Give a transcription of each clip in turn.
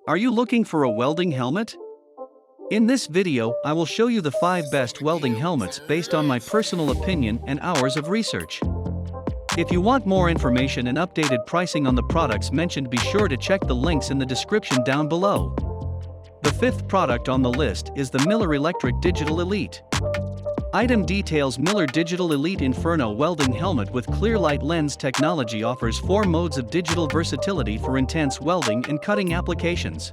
Are you looking for a welding helmet? In this video, I will show you the 5 best welding helmets based on my personal opinion and hours of research. If you want more information and updated pricing on the products mentioned, be sure to check the links in the description down below. The 5th product on the list is the Miller Electric Digital Elite. Item details: Miller Digital Elite Inferno Welding Helmet with Clear Light Lens technology offers 4 modes of digital versatility for intense welding and cutting applications.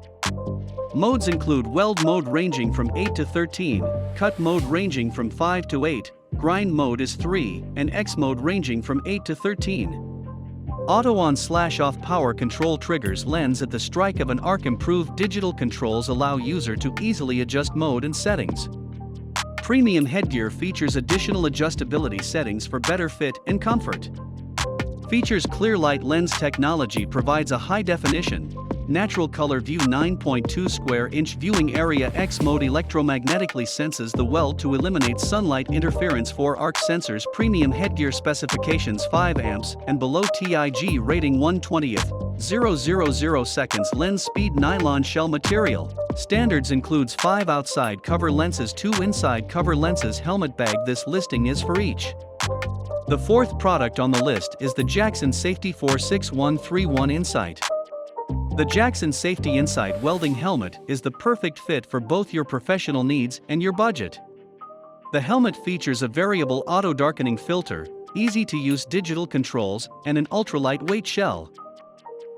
Modes include weld mode ranging from 8 to 13, cut mode ranging from 5 to 8, grind mode is 3, and X mode ranging from 8 to 13. Auto on/off power control triggers lens at the strike of an arc. Improved digital controls allow user to easily adjust mode and settings. Premium headgear features additional adjustability settings for better fit and comfort. Features clear light lens technology, provides a high-definition, natural color view, 9.2 square inch viewing area. X mode electromagnetically senses the weld to eliminate sunlight interference. 4 arc sensors. Premium headgear specifications: 5 amps and below. TIG rating 1/20,000 seconds. Lens speed. Nylon shell material. Standards includes 5 outside cover lenses, 2 inside cover lenses. Helmet bag. This listing is for each. The 4th product on the list is the Jackson Safety 46131 Insight. The Jackson Safety Insight welding helmet is the perfect fit for both your professional needs and your budget. The helmet features a variable auto darkening filter, easy-to-use digital controls, and an ultra-lightweight shell.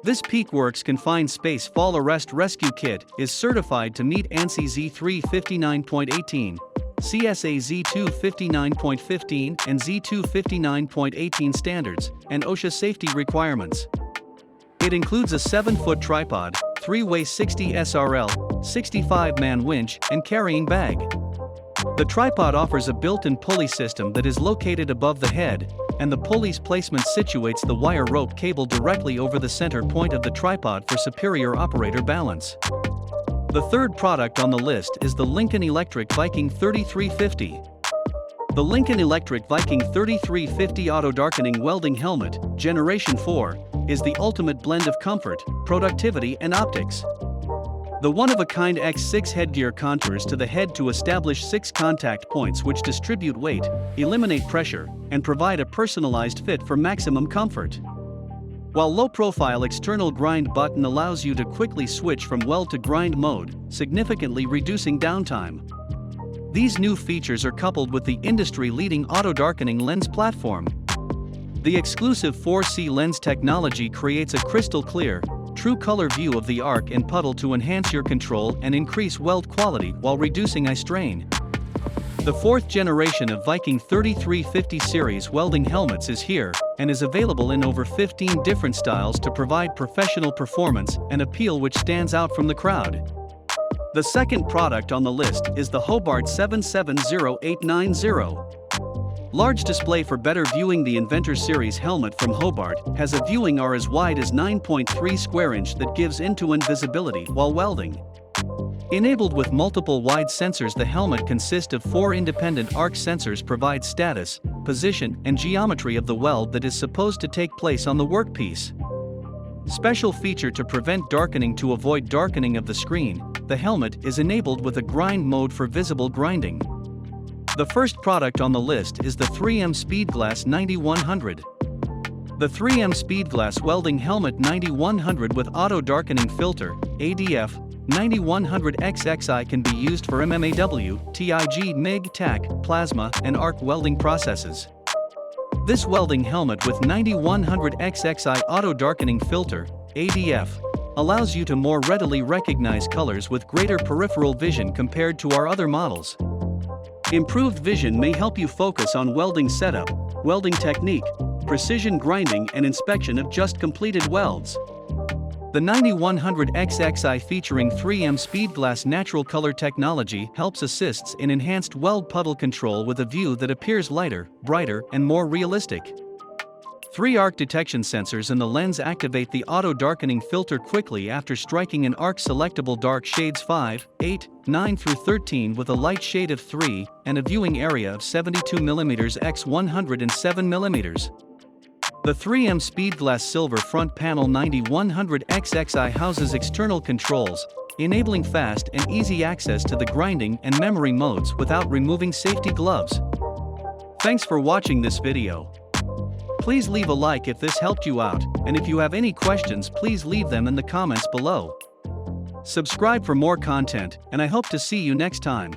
This PeakWorks confined space fall arrest rescue kit is certified to meet ANSI Z359.18, CSA Z259.15 and Z259.18 standards, and OSHA safety requirements. It includes a 7-foot tripod, 3-way 60 SRL, 65-man winch, and carrying bag. The tripod offers a built-in pulley system that is located above the head, and the pulley's placement situates the wire rope cable directly over the center point of the tripod for superior operator balance. The 3rd product on the list is the Lincoln Electric Viking 3350. The Lincoln Electric Viking 3350 Auto Darkening Welding Helmet, Generation 4, is the ultimate blend of comfort, productivity, and optics. The one-of-a-kind X6 headgear contours to the head to establish 6 contact points which distribute weight, eliminate pressure, and provide a personalized fit for maximum comfort. While low-profile external grind button allows you to quickly switch from weld to grind mode, significantly reducing downtime. These new features are coupled with the industry-leading auto darkening lens platform. The exclusive 4C lens technology creates a crystal clear, true color view of the arc and puddle to enhance your control and increase weld quality while reducing eye strain. The 4th generation of Viking 3350 series welding helmets is here, and is available in over 15 different styles to provide professional performance and appeal which stands out from the crowd. The 2nd product on the list is the Hobart 770890. Large display for better viewing. The Inventor Series helmet from Hobart has a viewing area as wide as 9.3 square inch that gives end-to-end visibility while welding. Enabled with multiple wide sensors, the helmet consists of 4 independent arc sensors, provide status, position, and geometry of the weld that is supposed to take place on the workpiece. Special feature to prevent darkening. To avoid darkening of the screen, the helmet is enabled with a grind mode for visible grinding. The 1st product on the list is the 3M SpeedGlas 9100. The 3M SpeedGlas Welding Helmet 9100 with Auto Darkening Filter, ADF, 9100 XXI can be used for MMAW, TIG, MIG, TAC, plasma, and arc welding processes. This welding helmet with 9100 XXI Auto Darkening Filter, ADF, allows you to more readily recognize colors with greater peripheral vision compared to our other models. Improved vision may help you focus on welding setup, welding technique, precision grinding, and inspection of just completed welds. The 9100 XXI featuring 3M SpeedGlas natural color technology helps assists in enhanced weld puddle control with a view that appears lighter, brighter, and more realistic. 3 arc detection sensors in the lens activate the auto darkening filter quickly after striking an arc. Selectable dark shades 5, 8, 9 through 13 with a light shade of 3 and a viewing area of 72 mm x 107 mm. The 3M SpeedGlas Silver Front Panel 9100XXI houses external controls, enabling fast and easy access to the grinding and memory modes without removing safety gloves. Thanks for watching this video. Please leave a like if this helped you out, and if you have any questions please leave them in the comments below. Subscribe for more content, and I hope to see you next time.